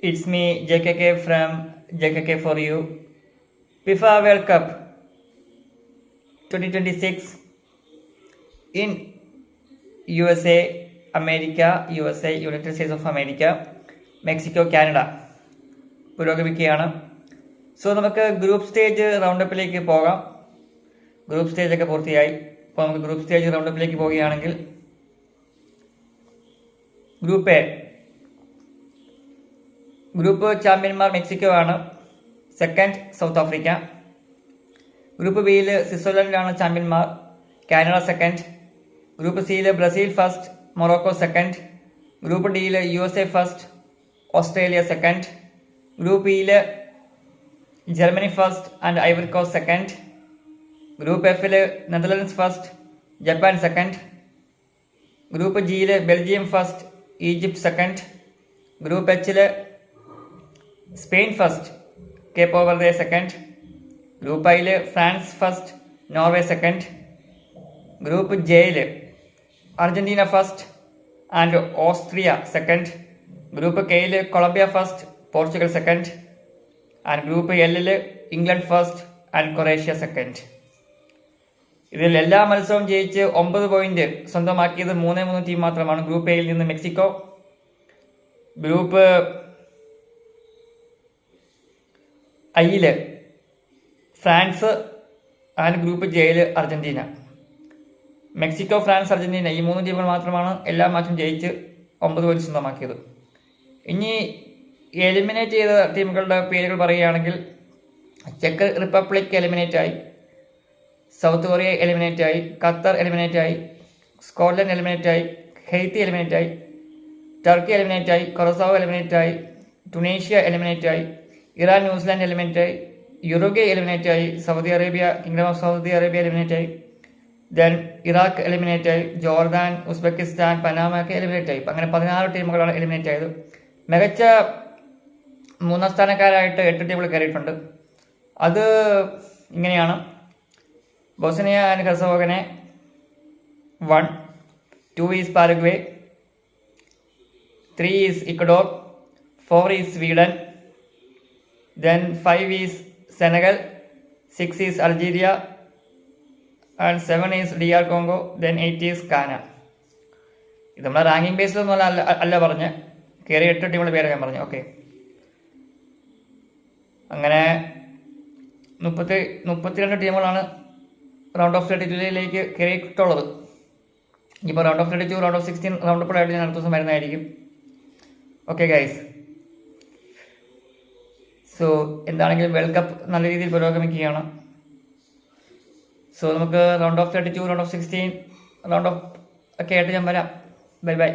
It's me, JKK from JKK for you. FIFA World Cup 2026 in USA, United States of America, Mexico, Canada പുരോഗമിക്കുകയാണ്. So നമുക്ക് group stage റൗണ്ടപ്പിലേക്ക് പോകാം. Group സ്റ്റേജൊക്കെ പൂർത്തിയായി. അപ്പോൾ നമുക്ക് group stage റൗണ്ടപ്പിലേക്ക് പോവുകയാണെങ്കിൽ ഗ്രൂപ്പ് എ, ഗ്രൂപ്പ് ചാമ്പ്യന്മാർ മെക്സിക്കോ ആണ്. Second South Africa. ഗ്രൂപ്പ് ബിയിൽ സ്വിറ്റ്സർലൻഡാണ് ചാമ്പ്യന്മാർ, കാനഡ സെക്കൻഡ്. ഗ്രൂപ്പ് സിയിൽ Brazil first, Morocco second. Group ഡിയിൽ USA first, Australia second. Group ഇയിൽ Germany first and Ivory Coast second. Group എഫിൽ Netherlands first, Japan second. Group ജിയിൽ Belgium first, Egypt second. Group എച്ചിൽ Spain first, Cape Verde second. Group ഐയിൽ France first, Norway second. Group ജെയിൽ Argentina first and Austria second. Group കെയിൽ Colombia first, Portugal second. And group എല്ലിൽ England first and Croatia second. ഇതിൽ എല്ലാ മത്സരവും ജയിച്ച് 9 point സ്വന്തമാക്കിയത് 3 ടീം മാത്രമാണ്. ഗ്രൂപ്പ് എയിൽ നിന്ന് മെക്സിക്കോ, ഗ്രൂപ്പ് ഐയിൽ ഫ്രാൻസ് ആൻഡ് ഗ്രൂപ്പ് ജെയിൽ അർജന്റീന. മെക്സിക്കോ, ഫ്രാൻസ്, അർജന്റീന ഈ 3 ടീമുകൾ മാത്രമാണ് എല്ലാ മാച്ചും ജയിച്ച് 9 പോയിന്റ് സ്വന്തമാക്കിയത്. ഇനി എലിമിനേറ്റ് ചെയ്ത ടീമുകളുടെ പേരുകൾ പറയുകയാണെങ്കിൽ ചെക്ക് റിപ്പബ്ലിക് എലിമിനേറ്റ് ആയി, സൗത്ത് കൊറിയ എലിമിനേറ്റ് ആയി, ഖത്തർ എലിമിനേറ്റ് ആയി, സ്കോട്ട്ലൻഡ് എലിമിനേറ്റ് ആയി, ഹെയ്ത്തി എലിമിനേറ്റ് ആയി, ടർക്കി എലിമിനേറ്റ് ആയി, കൊറസാവോ എലിമിനേറ്റ് ആയി, ടുണീഷ്യ എലിമിനേറ്റ് ആയി, ഇറാൻ, ന്യൂസിലാൻഡ് എലിമിനേറ്റ് ആയി, യുറുഗ്വേ എലിമിനേറ്റ് ആയി, kingdom of Saudi Arabia eliminate ആയി, ദെൻ ഇറാഖ് എലിമിനേറ്റ് ആയി, ജോർദാൻ, ഉസ്ബെക്കിസ്ഥാൻ, പനാമ ഒക്കെ എലിമിനേറ്റ് ആയി. അങ്ങനെ 14 ടീമുകളാണ് എലിമിനേറ്റ് ആയത്. മികച്ച 3ാം സ്ഥാനക്കാരായിട്ട് 8 ടീമുകൾ കയറിയിട്ടുണ്ട്. അത് ഇങ്ങനെയാണ്: Bosnia and Herzegovina 1, 2 is Paraguay, 3 is Ecuador, 4 is Sweden, then 5 is Senegal, 6 is Algeria, and 7 is DR Congo, then 8 is Ghana. ഇത് നമ്മളെ റാങ്കിങ് ബേസിലൊന്നും അല്ല പറഞ്ഞ്, കയറി 8 ടീമുകളുടെ പേരൊക്കെ പറഞ്ഞു. ഓക്കെ, അങ്ങനെ 32 ടീമുകളാണ് റൗണ്ട് ഓഫ് 32ലേക്ക് കയറിയിട്ടുള്ളത്. ഇപ്പോൾ round of 32, round of 16 round up ആയിട്ട് ഞാൻ അടുത്ത ദിവസം വരുന്നതായിരിക്കും. ഓക്കെ ഗൈസ്, സോ എന്താണെങ്കിലും വേൾഡ് കപ്പ് നല്ല രീതിയിൽ പുരോഗമിക്കുകയാണ്. സോ നമുക്ക് round of 32, round of 16, round of ഒക്കെ ആയിട്ട് ഞാൻ വരാം. Bye bye.